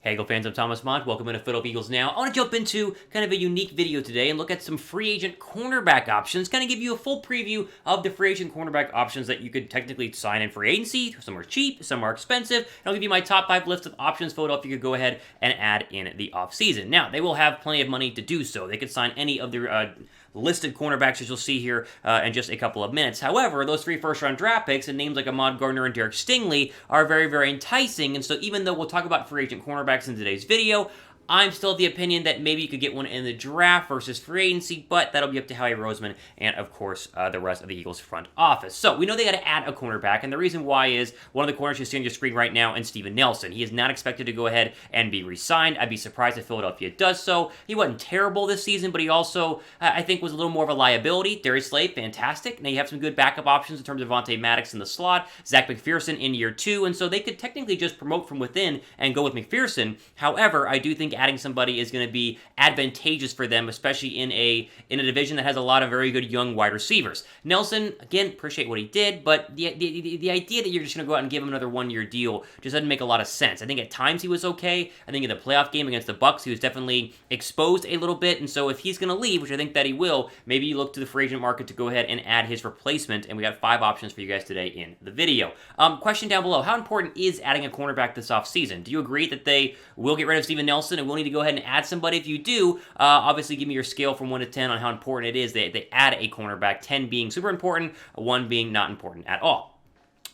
Hey, Eagle fans, I'm Thomas Mott. Welcome into Philadelphia Eagles Now. I want to jump into kind of a unique video today and look at some free agent cornerback options, kind of give you a full preview of the free agent cornerback options that you could technically sign in free agency. Some are cheap, some are expensive, and I'll give you my top 5 list of options Philadelphia could go ahead and add in the offseason. Now, they will have plenty of money to do so. They could sign any of their listed cornerbacks, as you'll see here in just a couple of minutes. However, those 3 first-round draft picks and names like Ahmad Gardner and Darius Stingley are very, very enticing, and so even though we'll talk about free agent cornerbacks in today's video, I'm still of the opinion that maybe you could get one in the draft versus free agency, but that'll be up to Howie Roseman and, of course, the rest of the Eagles front office. So we know they got to add a cornerback, and the reason why is one of the corners you see on your screen right now, and Steven Nelson. He is not expected to go ahead and be re-signed. I'd be surprised if Philadelphia does so. He wasn't terrible this season, but he also, I think, was a little more of a liability. Darius Slay, fantastic. Now you have some good backup options in terms of Vontae Maddox in the slot, Zech McPherson in year 2, and so they could technically just promote from within and go with McPherson. However, I do think adding somebody is going to be advantageous for them, especially in a division that has a lot of very good young wide receivers. Nelson, again, appreciate what he did, but the idea that you're just going to go out and give him another 1-year deal just doesn't make a lot of sense. I think at times he was okay. I think in the playoff game against the Bucs, he was definitely exposed a little bit, and so if he's going to leave, which I think that he will, maybe you look to the free agent market to go ahead and add his replacement, and we got 5 options for you guys today in the video. Question down below, how important is adding a cornerback this offseason? Do you agree that they will get rid of Steven Nelson and will need to go ahead and add somebody? If you do, obviously give me your scale from 1 to 10 on how important it is that they add a cornerback, 10 being super important, 1 being not important at all.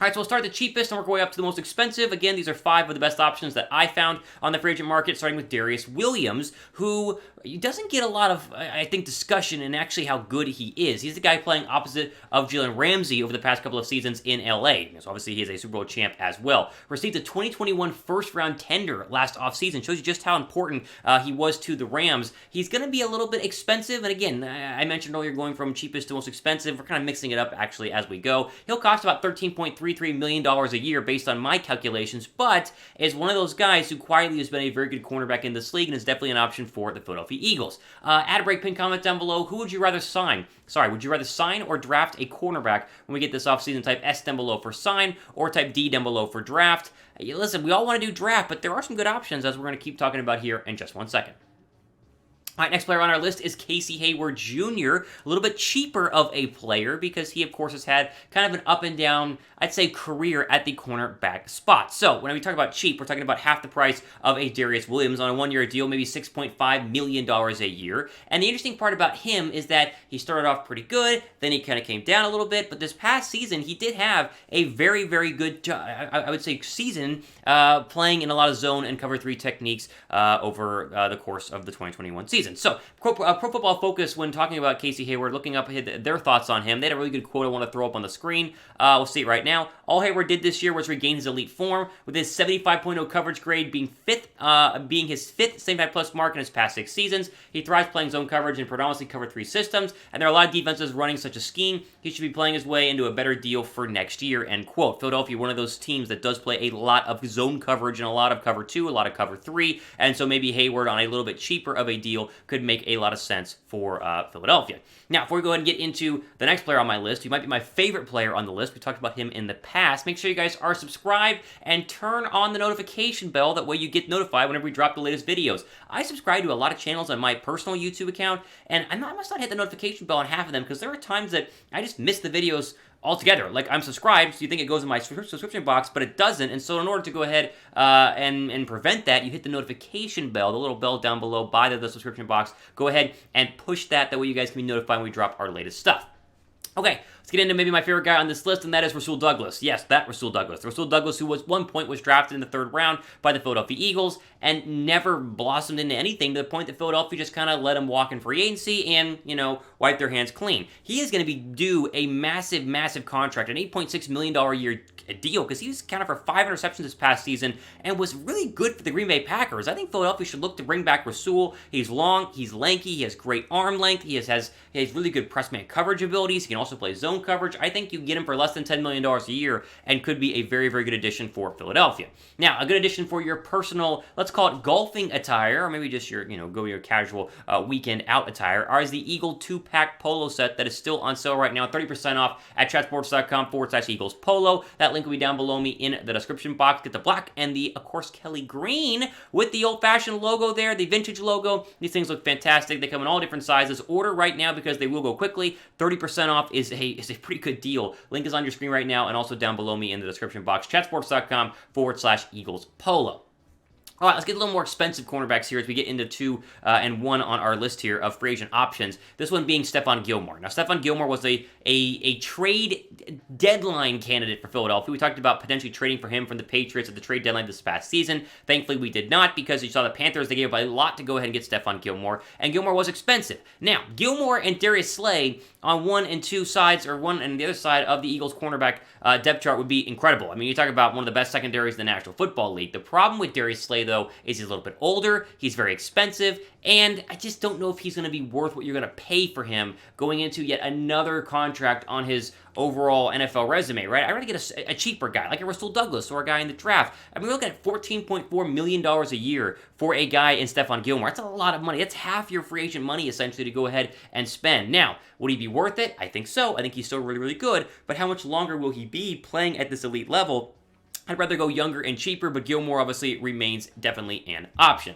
All right, so we'll start the cheapest and work our way up to the most expensive. Again, these are 5 of the best options that I found on the free agent market, starting with Darius Williams, who doesn't get a lot of, I think, discussion in actually how good he is. He's the guy playing opposite of Jalen Ramsey over the past couple of seasons in LA. So obviously he is a Super Bowl champ as well. Received a 2021 first-round tender last offseason. Shows you just how important he was to the Rams. He's going to be a little bit expensive, and again, I mentioned earlier going from cheapest to most expensive. We're kind of mixing it up actually as we go. He'll cost about $13.33 million a year based on my calculations, but is one of those guys who quietly has been a very good cornerback in this league and is definitely an option for the Philadelphia Eagles. Add a break pin comment down below. Who would you rather sign? Would you rather sign or draft a cornerback when we get this offseason? Type S down below for sign or type D down below for draft. Listen, we all want to do draft, but there are some good options as we're going to keep talking about here in just 1 second. All right, next player on our list is Hayward Jr., a little bit cheaper of a player because he, of course, has had kind of an up and down, I'd say, career at the cornerback spot. So when we talk about cheap, we're talking about half the price of a Darius Williams on a 1-year deal, maybe $6.5 million a year. And the interesting part about him is that he started off pretty good, then he kind of came down a little bit, but this past season, he did have a very, very good, I would say, season playing in a lot of zone and cover 3 techniques over the course of the 2021 season. So, Pro Football Focus, when talking about Hayward, looking up their thoughts on him, they had a really good quote I want to throw up on the screen. We'll see it right now. All Hayward did this year was regain his elite form, with his 75.0 coverage grade being his 5th 75-plus mark in his past 6 seasons. He thrives playing zone coverage in predominantly cover 3 systems, and there are a lot of defenses running such a scheme. He should be playing his way into a better deal for next year, end quote. Philadelphia, one of those teams that does play a lot of zone coverage and a lot of cover 2, a lot of cover 3, and so maybe Hayward on a little bit cheaper of a deal could make a lot of sense for Philadelphia. Now, before we go ahead and get into the next player on my list, who might be my favorite player on the list, we talked about him in the past, make sure you guys are subscribed and turn on the notification bell. That way you get notified whenever we drop the latest videos. I subscribe to a lot of channels on my personal YouTube account, and I must not hit the notification bell on half of them because there are times that I just miss the videos altogether. Like, I'm subscribed, so you think it goes in my subscription box, but it doesn't, and so in order to go ahead and prevent that, you hit the notification bell, the little bell down below by the subscription box. Go ahead and push that way you guys can be notified when we drop our latest stuff. Okay, let's get into maybe my favorite guy on this list, and that is Rasul Douglas. Yes, that Rasul Douglas. Rasul Douglas, who was 1 point was drafted in the 3rd round by the Philadelphia Eagles and never blossomed into anything to the point that Philadelphia just kind of let him walk in free agency and, wipe their hands clean. He is going to be due a massive, massive contract, an $8.6 million a year deal, because he was counted for 5 interceptions this past season and was really good for the Green Bay Packers. I think Philadelphia should look to bring back Rasul. He's long, he's lanky, he has great arm length, he has really good press man coverage abilities. He can also play zone zone coverage, I think you get him for less than $10 million a year and could be a very, very good addition for Philadelphia. Now, a good addition for your personal, let's call it golfing attire, or maybe just your, go your casual weekend out attire, is the Eagle 2-pack polo set that is still on sale right now, 30% off at chatsports.com/Eagles Polo. That link will be down below me in the description box. Get the black and the, of course, Kelly green with the old-fashioned logo there, the vintage logo. These things look fantastic. They come in all different sizes. Order right now because they will go quickly. 30% off is a pretty good deal. Link is on your screen right now and also down below me in the description box, chatsports.com/Eagles Polo. All right, let's get a little more expensive cornerbacks here as we get into 2 and 1 on our list here of free agent options. This one being Stephon Gilmore. Now, Stephon Gilmore was a trade deadline candidate for Philadelphia. We talked about potentially trading for him from the Patriots at the trade deadline this past season. Thankfully, we did not because you saw the Panthers, they gave up a lot to go ahead and get Stephon Gilmore, and Gilmore was expensive. Now, Gilmore and Darius Slay on 1 and 2 sides, or 1 and the other side of the Eagles cornerback depth chart would be incredible. I mean, you talk about one of the best secondaries in the National Football League. The problem with Darius Slay, though, is he's a little bit older, he's very expensive, and I just don't know if he's going to be worth what you're going to pay for him going into yet another contract on his overall NFL resume, right? I'd rather get a cheaper guy, like a Rasul Douglas or a guy in the draft. I mean, we're looking at $14.4 million a year for a guy in Stephon Gilmore. That's a lot of money. That's half your free agent money, essentially, to go ahead and spend. Now, would he be worth it? I think so. I think he's still really, really good, but how much longer will he be playing at this elite level? I'd rather go younger and cheaper, but Gilmore obviously remains definitely an option.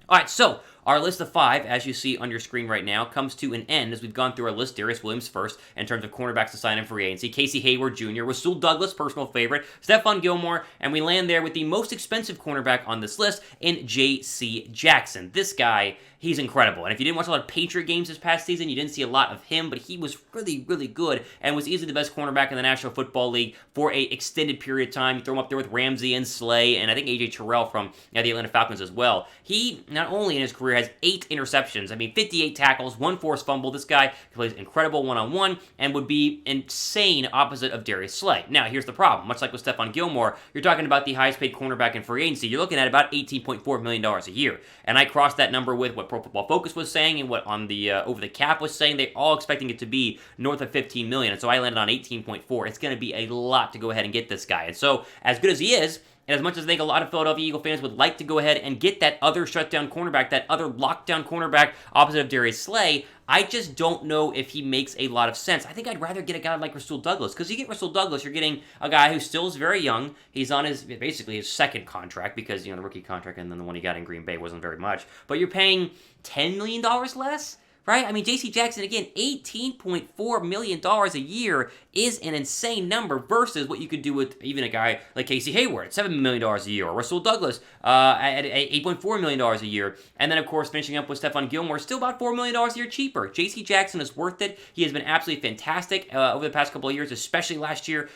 All right, so our list of 5, as you see on your screen right now, comes to an end as we've gone through our list. Darius Williams first in terms of cornerbacks to sign in free agency. Casey Hayward Jr., Rasul Douglas, personal favorite, Stephon Gilmore, and we land there with the most expensive cornerback on this list in J.C. Jackson. This guy, he's incredible. And if you didn't watch a lot of Patriot games this past season, you didn't see a lot of him, but he was really, really good and was easily the best cornerback in the National Football League for an extended period of time. You throw him up there with Ramsey and Slay, and I think A.J. Terrell from the Atlanta Falcons as well. He, not only in his career, has 8 interceptions. I mean, 58 tackles, 1 forced fumble. This guy plays incredible one-on-one and would be insane opposite of Darius Slay. Now, here's the problem. Much like with Stephon Gilmore, you're talking about the highest paid cornerback in free agency. You're looking at about $18.4 million a year. And I crossed that number with what Pro Football Focus was saying and what on the Over the Cap was saying. They're all expecting it to be north of $15 million. And so I landed on 18.4. It's going to be a lot to go ahead and get this guy. And so, as good as he is, and as much as I think a lot of Philadelphia Eagle fans would like to go ahead and get that other shutdown cornerback, that other lockdown cornerback opposite of Darius Slay, I just don't know if he makes a lot of sense. I think I'd rather get a guy like Rasul Douglas, because you get Rasul Douglas, you're getting a guy who still is very young. He's on basically his second contract, because, the rookie contract and then the one he got in Green Bay wasn't very much. But you're paying $10 million less? Right? I mean, J.C. Jackson, again, $18.4 million a year is an insane number versus what you could do with even a guy like Casey Hayward at $7 million a year, or Rasul Douglas at $8.4 million a year. And then, of course, finishing up with Stephon Gilmore, still about $4 million a year cheaper. J.C. Jackson is worth it. He has been absolutely fantastic over the past couple of years, especially last year.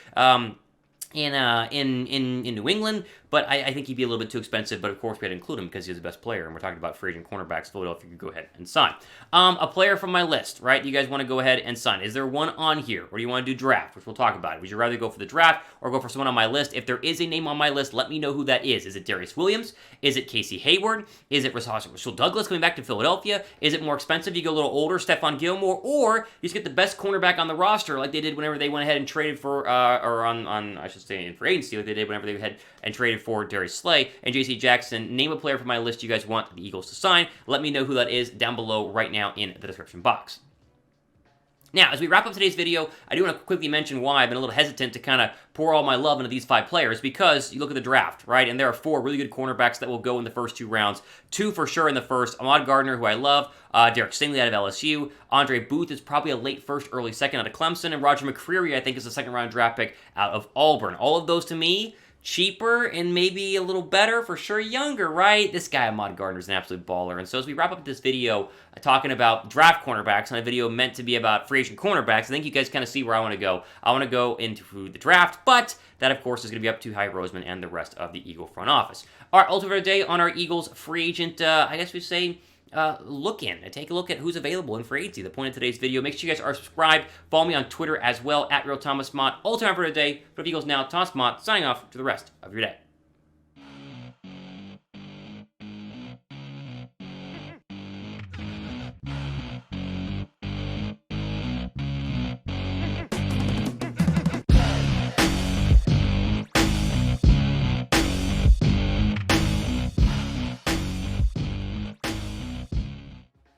In New England, but I think he'd be a little bit too expensive, but of course we had to include him because he's the best player, and we're talking about free agent cornerbacks. Philadelphia could go ahead and sign. A player from my list, right? You guys want to go ahead and sign. Is there one on here, or do you want to do draft, which we'll talk about? Would you rather go for the draft or go for someone on my list? If there is a name on my list, let me know who that is. Is it Darius Williams? Is it Casey Hayward? Is it Rasul Douglas coming back to Philadelphia? Is it more expensive? You go a little older, Stephon Gilmore, or you just get the best cornerback on the roster like they did whenever they went ahead and traded for, I should say in free agency, like they did whenever they had and traded for Darius Slay and J.C. Jackson. Name a player from my list you guys want the Eagles to sign. Let me know who that is down below right now in the description box. Now, as we wrap up today's video, I do want to quickly mention why I've been a little hesitant to kind of pour all my love into these 5 players, because you look at the draft, right, and there are 4 really good cornerbacks that will go in the first 2 rounds. 2 for sure in the first. Ahmad Gardner, who I love, Derek Stingley out of LSU. Andre Booth is probably a late first, early second out of Clemson, and Roger McCreary, I think, is a second-round draft pick out of Auburn. All of those, to me, cheaper and maybe a little better, for sure younger, right? This guy, Ahmad Gardner, is an absolute baller. And so as we wrap up this video talking about draft cornerbacks on a video meant to be about free agent cornerbacks, I think you guys kind of see where I want to go. I want to go into the draft, but that, of course, is going to be up to Hy Roseman and the rest of the Eagle front office. All right, ultimate of the day on our Eagles free agent, I guess we say, take a look at who's available in free agency. The point of today's video. Make sure you guys are subscribed. Follow me on Twitter as well, @RealThomasMott. Ultimate for today. For the Eagles now, Thomas Mott signing off to the rest of your day.